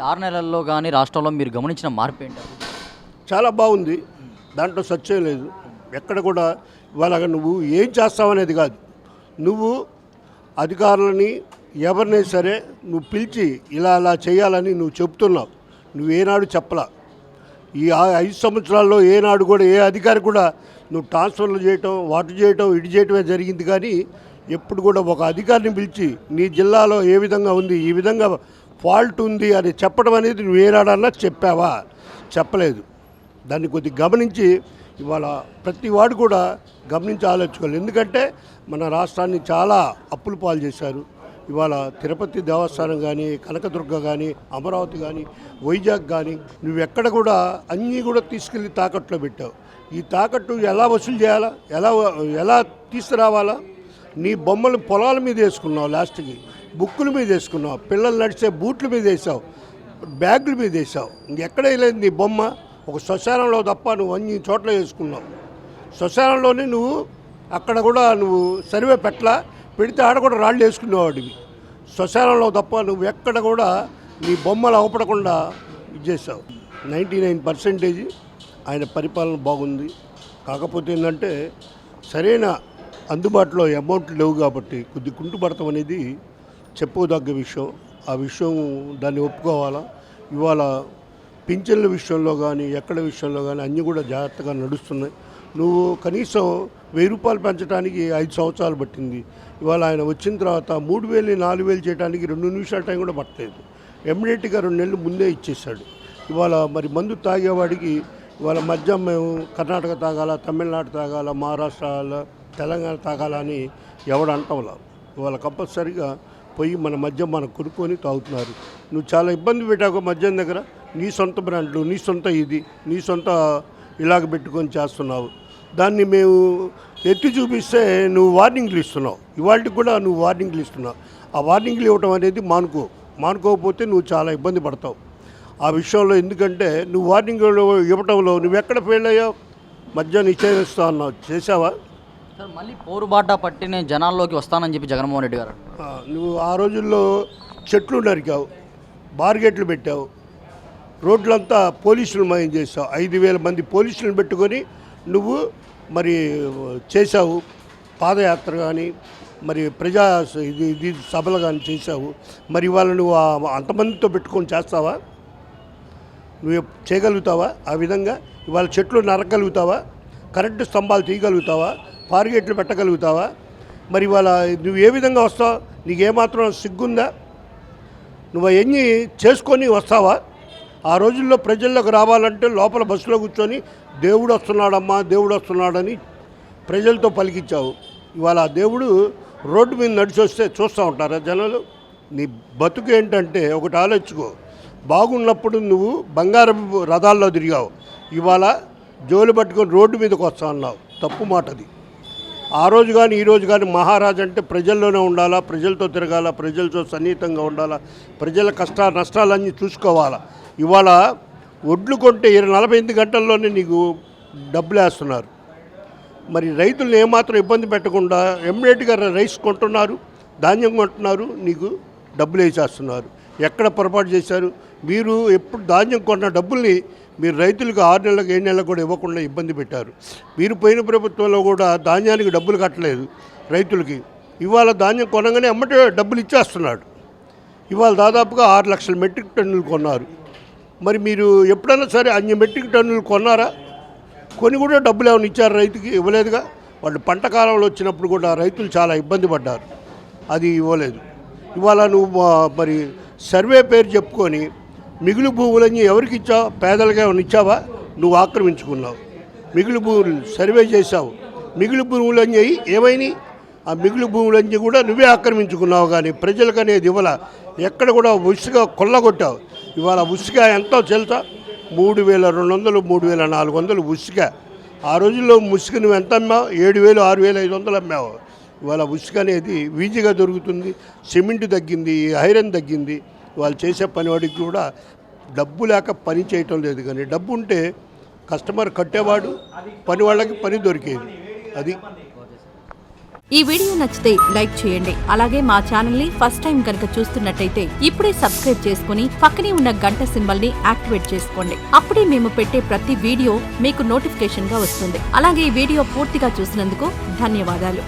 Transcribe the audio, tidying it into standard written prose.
6 నెలల్లో కానీ రాష్ట్రంలో మీరు గమనించిన మార్పు ఏంటి? చాలా బాగుంది, దాంట్లో సత్యం లేదు. ఎక్కడ కూడా ఇవాళ నువ్వు ఏం చేస్తావనేది కాదు, నువ్వు అధికారులని ఎవరినైనా సరే నువ్వు పిలిచి ఇలా అలా చేయాలని నువ్వు చెప్తున్నావు. నువ్వు ఏనాడు చెప్పలా. ఈ 5 సంవత్సరాల్లో ఏనాడు కూడా ఏ అధికారి కూడా నువ్వు ట్రాన్స్ఫర్లు చేయటం, వాటి చేయటం, ఇటు చేయటమే జరిగింది. కానీ ఎప్పుడు కూడా ఒక అధికారిని పిలిచి నీ జిల్లాలో ఏ విధంగా ఉంది, ఈ విధంగా ఫాల్ట్ ఉంది అని చెప్పడం అనేది నువ్వు ఏనాడన్నా చెప్పావా? చెప్పలేదు. దాన్ని కొద్దిగా గమనించి ఇవాళ ప్రతి వాడు కూడా గమనించి ఆలోచించుకోవాలి. ఎందుకంటే మన రాష్ట్రాన్ని చాలా అప్పుల పాలు చేశారు. ఇవాళ తిరుపతి దేవస్థానం కానీ, కనకదుర్గ కానీ, అమరావతి కానీ, వైజాగ్ కానీ నువ్వెక్కడ కూడా అన్నీ కూడా తీసుకెళ్ళి తాకట్లో పెట్టావు. ఈ తాకట్టు ఎలా వసూలు చేయాలా, ఎలా తీసుకురావాలా? నీ బొమ్మలు పొలాల మీద వేసుకున్నావు, లాస్ట్కి బుక్కుల మీద వేసుకున్నావు, పిల్లలు నడిచే బూట్ల మీద వేసావు, బ్యాగుల మీద వేసావు. ఇంకెక్కడ లేదు నీ బొమ్మ. ఒక శ్మశానంలో తప్ప నువ్వు అన్ని చోట్ల వేసుకున్నావు. శ్మశానంలోనే నువ్వు అక్కడ కూడా నువ్వు సర్వే పెడితే ఆడ కూడా రాళ్ళు వేసుకునేవాడివి. శ్మశానంలో తప్ప నువ్వు ఎక్కడ కూడా నీ బొమ్మలు అవపడకుండా ఇచ్చేసావు. 99% ఆయన పరిపాలన బాగుంది. కాకపోతే ఏంటంటే సరైన అందుబాటులో అమౌంట్ లేవు కాబట్టి కొద్ది కుంటుపడతాం అనేది చెప్పుకోదగ్గ విషయం. ఆ విషయం దాన్ని ఒప్పుకోవాలా. ఇవాళ పింఛన్ల విషయంలో కానీ, ఎక్కడ విషయంలో కానీ అన్నీ కూడా జాగ్రత్తగా నడుస్తున్నాయి. నువ్వు కనీసం 1000 రూపాయలు పెంచడానికి 5 సంవత్సరాలు పట్టింది. ఇవాళ ఆయన వచ్చిన తర్వాత 3000, 4000 చేయడానికి 2 నిమిషాల టైం కూడా పట్టలేదు. ఇమ్మీడియట్గా 2 నెలలు ముందే ఇచ్చేసాడు. ఇవాళ మరి మందు తాగేవాడికి ఇవాళ మద్యం మేము కర్ణాటక తాగాల, తమిళనాడు తాగాల, మహారాష్ట్ర, తెలంగాణ తాగాల అని ఎవడు అంటంలా. ఇవాళ కంపల్సరిగా పోయి మన మద్యం మనం కొనుక్కొని తాగుతున్నారు. నువ్వు చాలా ఇబ్బంది పెట్టావు మద్యం దగ్గర. నీ సొంత బ్రాండ్లు, నీ సొంత నీ సొంత ఇలాగ పెట్టుకొని చేస్తున్నావు. దాన్ని మేము ఎత్తి చూపిస్తే నువ్వు వార్నింగ్లు ఇస్తున్నావు. ఇవాళకి కూడా నువ్వు వార్నింగ్లు ఇస్తున్నావు. ఆ వార్నింగ్లు ఇవ్వటం అనేది మానుకోకపోతే నువ్వు చాలా ఇబ్బంది పడతావు ఆ విషయంలో. ఎందుకంటే నువ్వు వార్నింగ్లు ఇవ్వటంలో నువ్వెక్కడ ఫెయిల్ అయ్యావు? మద్యం నిశ్చయిస్తా అన్నావు, చేసావా? సార్ మళ్ళీ పోరుబాట పట్టి నేను జనాల్లోకి వస్తానని చెప్పి జగన్మోహన్ రెడ్డి గారు నువ్వు ఆ రోజుల్లో చెట్లు నరికావు, బార్గేట్లు పెట్టావు, రోడ్లంతా పోలీసులు మయం చేసావు. 5000 మంది పోలీసులను పెట్టుకొని నువ్వు మరి చేశావు. పాదయాత్ర కానీ మరి ప్రజా ఇది సభలు కానీ చేశావు. మరి ఇవాళ నువ్వు అంతమందితో పెట్టుకొని చేస్తావా? నువ్వు చేయగలుగుతావా? ఆ విధంగా ఇవాళ చెట్లు నరకగలుగుతావా? కరెంటు స్తంభాలు తీయగలుగుతావా? పార్గేట్లు పెట్టగలుగుతావా? మరి ఇవాళ నువ్వు ఏ విధంగా వస్తావు? నీకేమాత్రం సిగ్గుందా? నువ్వు అవన్నీ చేసుకొని వస్తావా? ఆ రోజుల్లో ప్రజల్లోకి రావాలంటే లోపల బస్సులో కూర్చొని దేవుడు వస్తున్నాడమ్మా, దేవుడు వస్తున్నాడని ప్రజలతో పలికించావు. ఇవాళ ఆ దేవుడు రోడ్డు మీద నడిచి వస్తే చూస్తూ ఉంటారా జనాలు? నీ బతుకు ఏంటంటే ఒకటి ఆలోచించుకో. బాగున్నప్పుడు నువ్వు బంగారం రథాల్లో తిరిగావు. ఇవాళ జోలు పట్టుకొని రోడ్డు మీదకి వస్తా అన్నావు. తప్పు మాట అది. ఆ రోజు కానీ ఈ రోజు కానీ మహారాజు అంటే ప్రజల్లోనే ఉండాలా, ప్రజలతో తిరగాల, ప్రజలతో సన్నిహితంగా ఉండాలా, ప్రజల కష్ట నష్టాలన్నీ చూసుకోవాలా. ఇవాళ ఒడ్లు కొంటే 48 గంటల్లోనే నీకు డబ్బులు వేస్తున్నారు. మరి రైతులను ఏమాత్రం ఇబ్బంది పెట్టకుండా ఇమ్మీడియట్గా రైస్ కొంటున్నారు, ధాన్యం కొంటున్నారు, నీకు డబ్బులు వేసేస్తున్నారు. ఎక్కడ పొరపాటు చేశారు? మీరు ఎప్పుడు ధాన్యం కొన్న డబ్బుల్ని మీరు రైతులకు 6 నెలలకు 7 నెలలకు కూడా ఇవ్వకుండా ఇబ్బంది పెట్టారు. మీరు పోయిన ప్రభుత్వంలో కూడా ధాన్యానికి డబ్బులు కట్టలేదు రైతులకి. ఇవాళ ధాన్యం కొనగానే అమ్మటే డబ్బులు ఇచ్చేస్తున్నాడు. ఇవాళ దాదాపుగా 6 లక్షల మెట్రిక్ టన్నులు కొన్నారు. మరి మీరు ఎప్పుడైనా సరే అన్ని మెట్రిక్ టన్నులు కొన్నారా? కొని కూడా డబ్బులు ఏమైనా ఇచ్చారు రైతుకి? ఇవ్వలేదుగా. వాళ్ళు పంట కాలంలో వచ్చినప్పుడు కూడా రైతులు చాలా ఇబ్బంది పడ్డారు, అది ఇవ్వలేదు. ఇవాళ నువ్వు మరి సర్వే పేరు చెప్పుకొని మిగులు భూములన్నీ ఎవరికి ఇచ్చావు? పేదలుగా ఏమైనా ఇచ్చావా? నువ్వు ఆక్రమించుకున్నావు. మిగులు భూములు సర్వే చేశావు, మిగులు భూములన్నీ ఏమైనాయి? ఆ మిగులు భూములన్నీ కూడా నువ్వే ఆక్రమించుకున్నావు. కానీ ప్రజలకు అనేది ఇవ్వాల. ఎక్కడ కూడా ఉసుగా కొల్లగొట్టావు. ఇవాళ ఉసుక ఎంతో తెలుసా? 3200, 3400 ఉసుక. ఆ రోజుల్లో ముసుగు నువ్వు ఎంత అమ్మావు? 7000, 6500 అమ్మావు. ఇవాళ ఉసుక అనేది ఈజీగా దొరుకుతుంది. సిమెంట్ తగ్గింది, ఐరన్ తగ్గింది. వాళ్ళు చేసే పనివాడికి కూడా డబ్బు లేక పని చేయటం లేదు. కానీ డబ్బు ఉంటే కస్టమర్ కట్టేవాడు, పని వాళ్ళకి పని దొరికేది. అది ఈ వీడియో నచ్చితే లైక్ చేయండి. అలాగే మా ఛానల్ ని ఫస్ట్ టైం కనుక చూస్తున్నట్టయితే ఇప్పుడే సబ్స్క్రైబ్ చేసుకుని పక్కనే ఉన్న గంట సింబల్ ని యాక్టివేట్ చేసుకోండి. అప్పుడే మేము పెట్టే ప్రతి వీడియో మీకు నోటిఫికేషన్ గా వస్తుంది. అలాగే ఈ వీడియో పూర్తిగా చూసినందుకు ధన్యవాదాలు.